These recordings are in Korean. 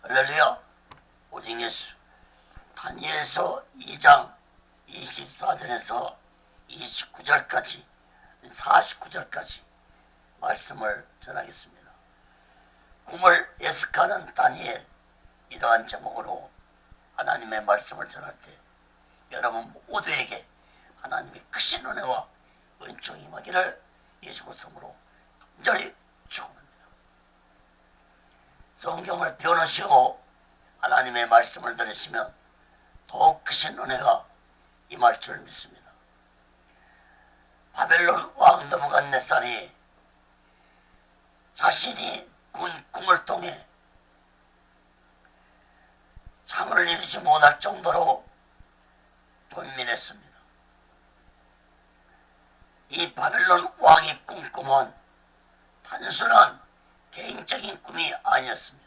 할렐루야. 오직 예수. 다니엘서 2장 24절에서 29절까지 49절까지 말씀을 전하겠습니다. 꿈을 예측하는 다니엘, 이러한 제목으로 하나님의 말씀을 전할 때 여러분 모두에게 하나님의 크신 은혜와 은총이 임하기를 예수 그리스도로 간절히 축원합니다. 성경을 펴놓으시고 하나님의 말씀을 들으시면 더욱 크신 은혜가 임할 줄 믿습니다. 바벨론 왕 느부갓네살이 자신이 꾼 꿈을 통해 잠을 이루지 못할 정도로 번민했습니다. 이 바벨론 왕이 꾼 꿈은 단순한 개인적인 꿈이 아니었습니다.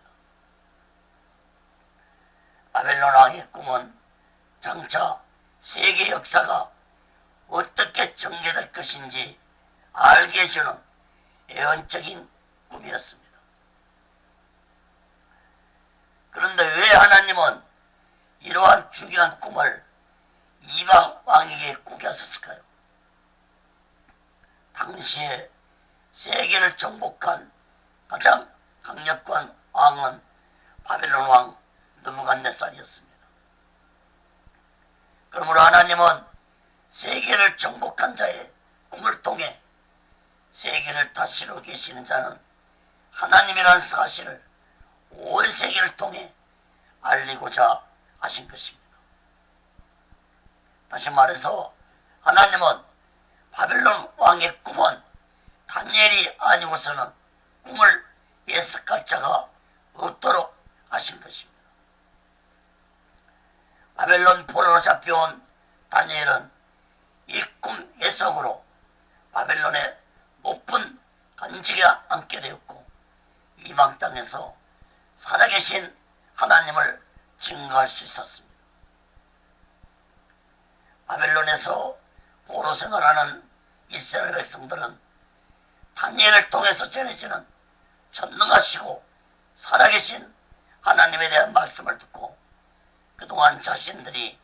바벨론 왕의 꿈은 장차 세계 역사가 어떻게 전개될 것인지 알게 해주는 예언적인 꿈이었습니다. 그런데 왜 하나님은 이러한 중요한 꿈을 이방 왕에게 꾸게 하셨을까요? 당시에 세계를 정복한 가장 강력한 왕은 바벨론 왕 느부갓네살이었습니다. 그러므로 하나님은 세계를 정복한 자의 꿈을 통해 세계를 다스리고 계시는 자는 하나님이라는 사실을 온 세계를 통해 알리고자 하신 것입니다. 다시 말해서 하나님은 바벨론 왕의 꿈은 다니엘이 아니고서는 꿈을 예측할 자가 없도록 하신 것입니다. 바벨론 포로로 잡혀온 다니엘은 이 꿈 예석으로 바벨론의 높은 간직에 앉게 되었고 이방 땅에서 살아계신 하나님을 증거할 수 있었습니다. 바벨론에서 포로 생활하는 이스라엘 백성들은 다니엘을 통해서 전해지는 전능하시고 살아계신 하나님에 대한 말씀을 듣고 그동안 자신들이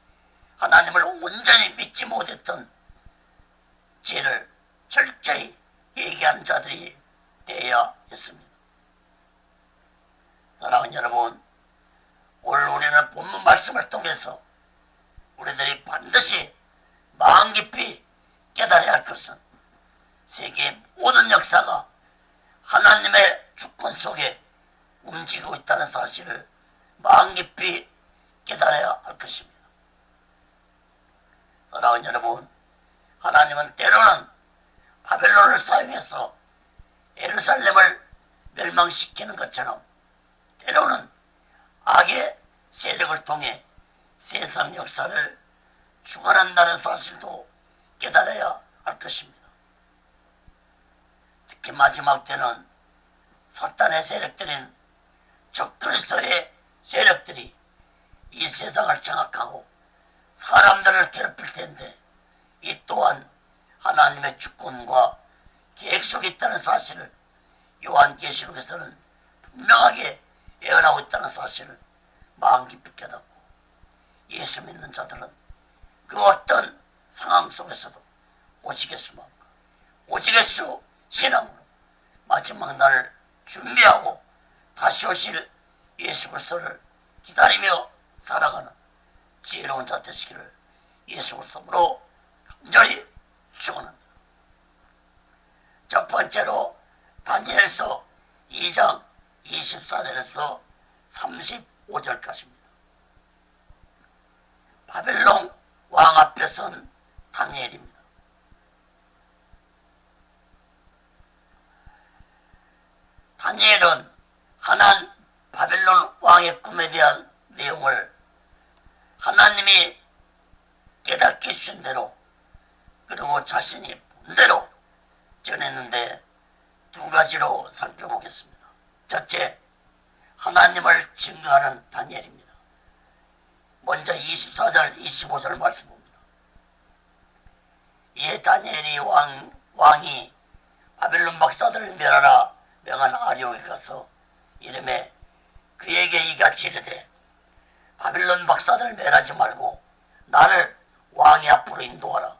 하나님을 온전히 믿지 못했던 죄를 철저히 얘기하는 자들이 되어야 했습니다. 사랑하는 여러분, 오늘 우리는 본문 말씀을 통해서 우리들이 반드시 마음 깊이 깨달아야 할 것은 세계의 모든 역사가 하나님의 주권 속에 움직이고 있다는 사실을 마음 깊이 깨달아야 할 것입니다. 사랑하는 여러분, 하나님은 때로는 바벨론을 사용해서 예루살렘을 멸망시키는 것처럼 때로는 악의 세력을 통해 세상 역사를 주관한다는 사실도 깨달아야 할 것입니다. 특히 마지막 때는 사탄의 세력들인 적그리스도의 세력들이 이 세상을 장악하고 사람들을 괴롭힐 텐데 이 또한 하나님의 주권과 계획 속에 있다는 사실을 요한계시록에서는 분명하게 예언하고 있다는 사실을 마음 깊이 깨닫고 예수 믿는 자들은 그 어떤 상황 속에서도 오직 예수 마음과 오직 예수 신앙으로 마지막 날을 준비하고 다시 오실 예수 그리스도를 기다리며 살아가는 지혜로운 자 되시기를 예수 그리스도로 간절히 축원합니다. 첫 번째로 다니엘서 2장 24절에서 35절까지입니다. 바벨론 왕 앞에 선 다니엘입니다. 다니엘은 하나님 바벨론 왕의 꿈에 대한 내용을 하나님이 깨닫게 해주신 대로 그리고 자신이 본대로 전했는데 두 가지로 살펴보겠습니다. 첫째, 하나님을 증거하는 다니엘입니다. 먼저 24절 25절 말씀 봅니다. 이에 다니엘이 왕이 바벨론 박사들을 멸하라 명한 아리옥에 가서 이름에 그에게 이같이 이르되 바빌론 박사들을 멸하지 말고 나를 왕의 앞으로 인도하라.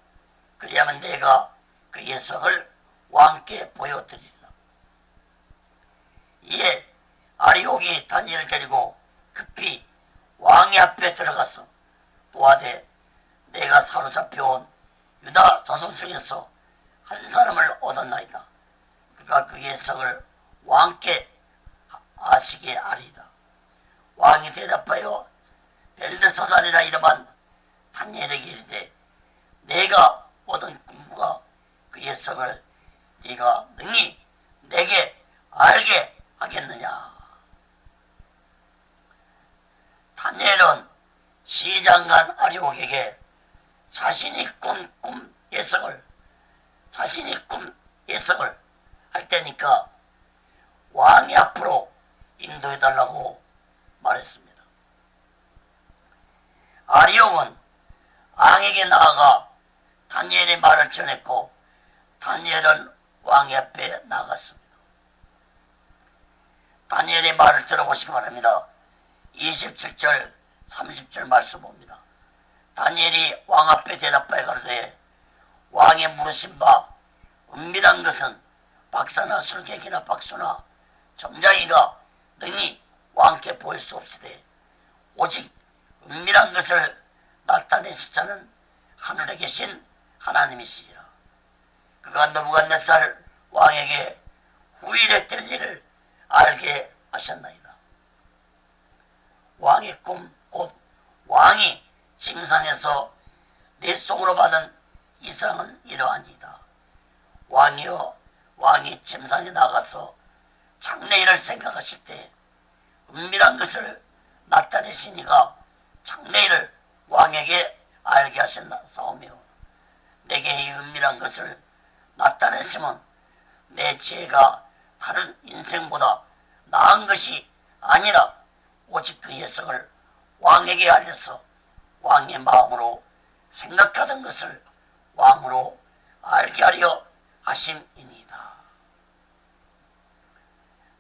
그리하면 내가 그의 성을 왕께 보여드리리라. 이에 아리옥이 다니엘을 데리고 급히 왕의 앞에 들어가서 또하되 내가 사로잡혀온 유다 자손 중에서 한 사람을 얻었나이다. 그가 그의 성을 왕께 아시게 하리이다. 왕이 대답하여 벨드사살이라 이름한 다니엘에게 이르되 내가 얻은 꿈과 그의 성을 네가 능히 내게 알게 하겠느냐. 다니엘은 시장관 아리옥에게 자신이 꾼 예석을 할 때니까 왕의 앞으로 인도해달라고 말했습니다. 아리옥은 왕에게 나아가 다니엘의 말을 전했고 다니엘은 왕의 앞에 나갔습니다. 다니엘의 말을 들어보시기 바랍니다. 27절 30절 말씀 봅니다. 다니엘이 왕 앞에 대답하여 가로되 왕의 물으신 바 은밀한 것은 박사나 술객이나 박수나 점장이가 능히 왕께 보일 수 없으되 오직 은밀한 것을 나타내실 자는 하늘에 계신 하나님이시리라. 그가 느부갓네살 왕에게 후일에 될 일을 알게 하셨나이다. 왕의 꿈 곧 왕이 침상에서 내 속으로 받은 이상은 이러하니이다. 왕이 침상에 나가서 장래일을 생각하실 때 은밀한 것을 나타내시니가 장래일을 왕에게 알게 하셨사오며 내게 이 은밀한 것을 나타내시면 내 지혜가 다른 인생보다 나은 것이 아니라 오직 그 예성을 왕에게 알려서 왕의 마음으로 생각하던 것을 왕으로 알게 하려 하심이니이다.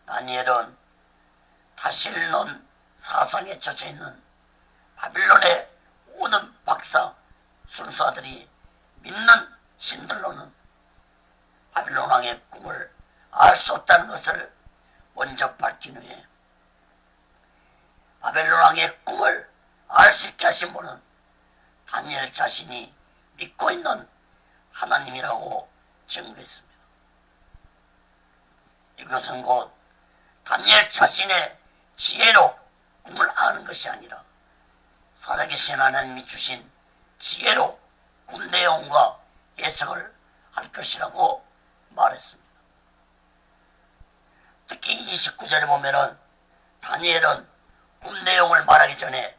다니엘은 다실론 사상에 젖어있는 바빌론의 모든 박사 순사들이 믿는 신들로는 바빌론 왕의 꿈을 알 수 없다는 것을 먼저 밝힌 후에 바벨론 왕의 꿈을 알 수 있게 하신 분은 다니엘 자신이 믿고 있는 하나님이라고 증거했습니다. 이것은 곧 다니엘 자신의 지혜로 꿈을 아는 것이 아니라 살아계신 하나님이 주신 지혜로 꿈 내용과 예석을 할 것이라고 말했습니다. 특히 29절에 보면은 다니엘은 꿈 내용을 말하기 전에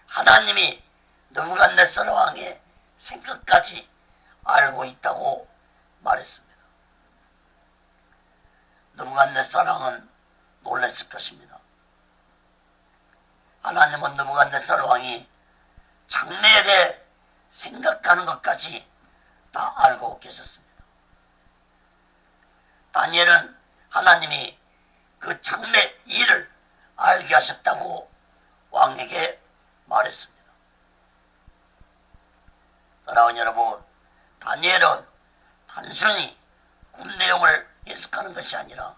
하나님이 느부갓네살 왕의 생각까지 알고 있다고 말했습니다. 느부갓네살 왕은 놀랐을 것입니다. 하나님은 느부갓네살 왕이 장래에 대해 생각하는 것까지 다 알고 계셨습니다. 다니엘은 하나님이 그 장래 일을 알게 하셨다고 왕에게 말했습니다. 사랑하는 여러분, 다니엘은 단순히 꿈 내용을 예측하는 것이 아니라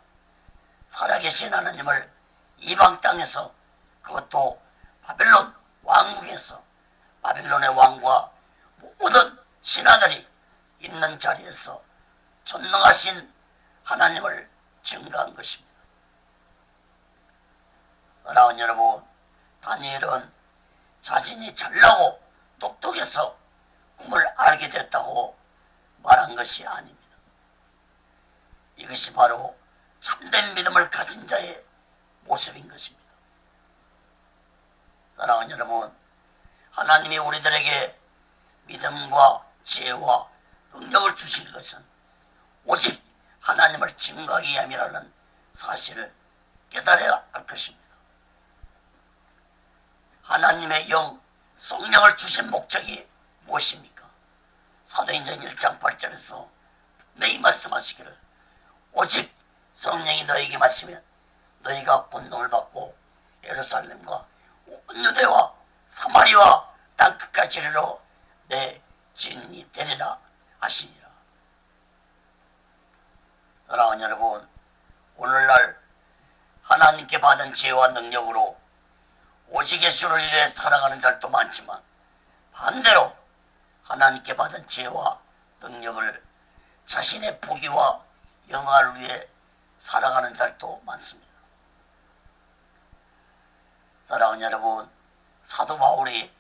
살아계신 하나님을 이방 땅에서, 그것도 바벨론 왕국에서 바벨론의 왕과 모든 신하들이 있는 자리에서 전능하신 하나님을 증거한 것입니다. 사랑하는 여러분, 다니엘은 자신이 잘나고 똑똑해서 꿈을 알게 됐다고 말한 것이 아닙니다. 이것이 바로 참된 믿음을 가진 자의 모습인 것입니다. 사랑하는 여러분, 하나님이 우리들에게 믿음과 지혜와 능력을 주실 것은 오직 하나님을 증거하기 위함이라는 사실을 깨달아야 할 것입니다. 하나님의 영, 성령을 주신 목적이 무엇입니까? 사도행전 1장 8절에서 분명히 말씀하시기를 오직 성령이 너에게 마시면 너희가 권능을 받고 예루살렘과 온 유대와 사마리아 땅 끝까지 이르러 내 증인이 되리라 하시니라. 사랑하는 여러분, 오늘날 하나님께 받은 지혜와 능력으로 오직 예수를 위해 살아가는 자들도 많지만 반대로 하나님께 받은 지혜와 능력을 자신의 부귀와 영화를 위해 살아가는 자들도 많습니다. 사랑하는 여러분, 사도 바울이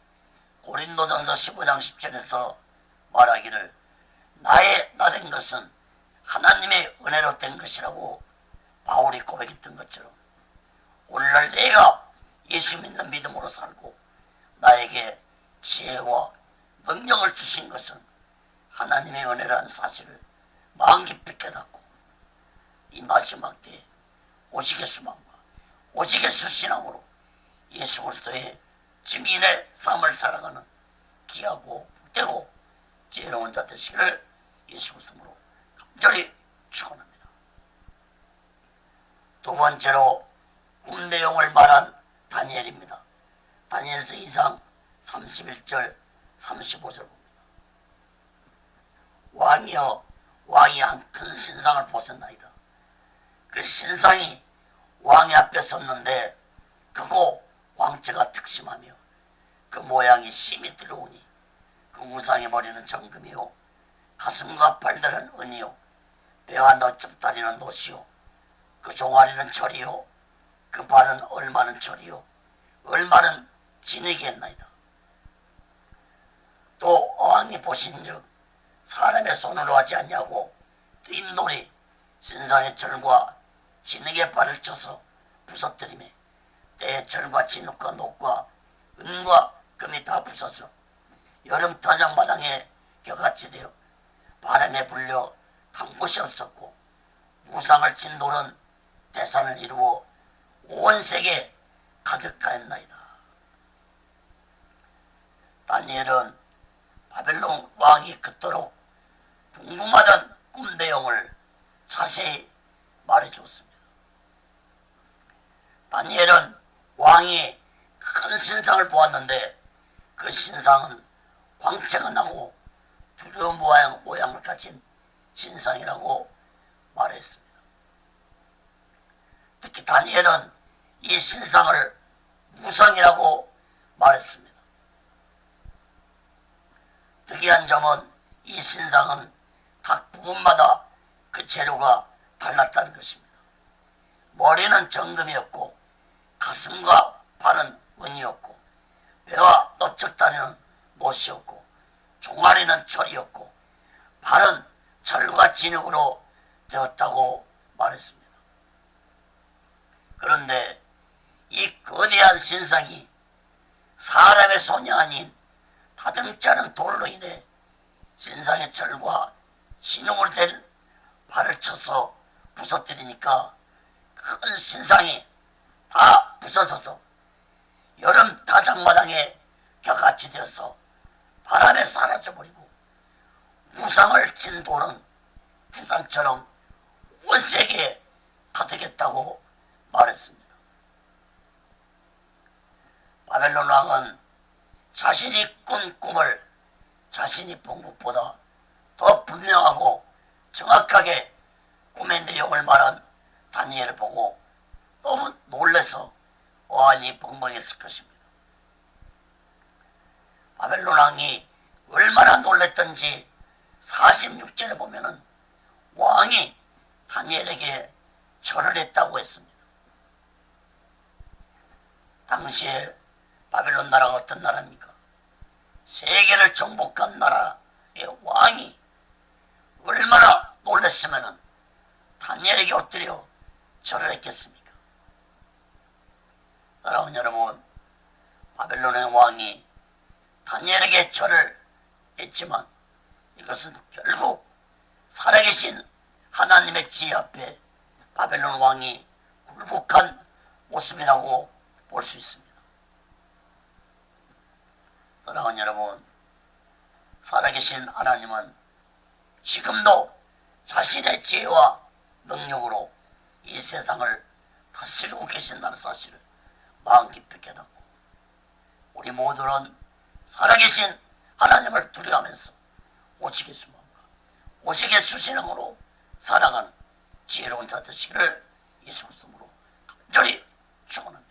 고린도전서 15장 10절에서 말하기를 나의 나된 것은 하나님의 은혜로 된 것이라고 바울이 고백했던 것처럼 오늘날 내가 예수 믿는 믿음으로 살고 나에게 지혜와 능력을 주신 것은 하나님의 은혜라는 사실을 마음 깊이 깨닫고 이 마지막 때에 오직 예수만과 오직 예수 신앙으로 예수 그리스도의 증인의 삶을 살아가는 귀하고 복되고 지혜로운 자 되시기를 예수 그리스도로 간절히 축원합니다. 두 번째로 꿈 내용을 말한 다니엘입니다. 다니엘서 2장 31절 35절 봅니다. 왕이여 왕이 한 큰 신상을 보셨나이다. 그 신상이 왕의 앞에 섰는데 크고 광채가 특심하며 그 모양이 심히 들어오니 그 우상의 머리는 정금이요 가슴과 발들은 은이요 배와 너집다리는 노시요 그 종아리는 철이요 그 발은 얼마는 철이요 얼마는 진흙이 했나이다. 또 왕이 보신즉 사람의 손으로 하지 않냐고 흰돌이 신상의 철과 진흙의 발을 쳐서 부서뜨리며 때의 철과 진흙과 녹과 은과 금이 다 부서져 여름 타작마당에 겨같이 되어 바람에 불려 간 곳이 없었고 무상을 친 돌은 대산을 이루어 온 세계에 가득하였나이다. 다니엘은 바벨론 왕이 그토록 궁금하던 꿈 내용을 자세히 말해주었습니다. 다니엘은 왕이 큰 신상을 보았는데 그 신상은 광채가 나고 두려운 모양을 가진 신상이라고 말했습니다. 특히 다니엘은 이 신상을 무상이라고 말했습니다. 특이한 점은 이 신상은 각 부분마다 그 재료가 달랐다는 것입니다. 머리는 정금이었고 가슴과 발은 은이었고 배와 넓적다리는 못이었고 종아리는 철이었고 발은 철과 진흙으로 되었다고 말했습니다. 그런데 이 거대한 신상이 사람의 손이 아닌 다듬지 않은 돌로 인해 신상의 철과 진흙으로 된 발을 쳐서 부서뜨리니까 큰 신상이 다 부서져서 여름 다장마당에 벼같이 되어서 바람에 사라져버리고 우상을 친 돌은 태산처럼 온 세계에 가득했다고 말했습니다. 바벨론 왕은 자신이 꾼 꿈을 자신이 본 것보다 더 분명하고 정확하게 꿈의 내용을 말한 다니엘을 보고 너무 놀라서 어안이 벙벙했을 것입니다. 바벨론 왕이 얼마나 놀랐던지 46절에 보면은 왕이 다니엘에게 절을 했다고 했습니다. 당시에 바벨론 나라가 어떤 나라입니까? 세계를 정복한 나라의 왕이 얼마나 놀랐으면은 다니엘에게 엎드려 절을 했겠습니까? 사랑하는 여러분, 바벨론의 왕이 다니엘에게 절을 했지만 이것은 결국 살아계신 하나님의 지혜 앞에 바벨론 왕이 굴복한 모습이라고 볼 수 있습니다. 사랑하는 여러분, 살아계신 하나님은 지금도 자신의 지혜와 능력으로 이 세상을 다스리고 계신다는 사실을 마음 깊이 깨닫고 우리 모두는 살아계신 하나님을 두려워하면서 오직의 수만과 오직의 수신앙으로 살아가는 지혜로운 자 되시기를 예수 그리스도로 간절히 축원합니다.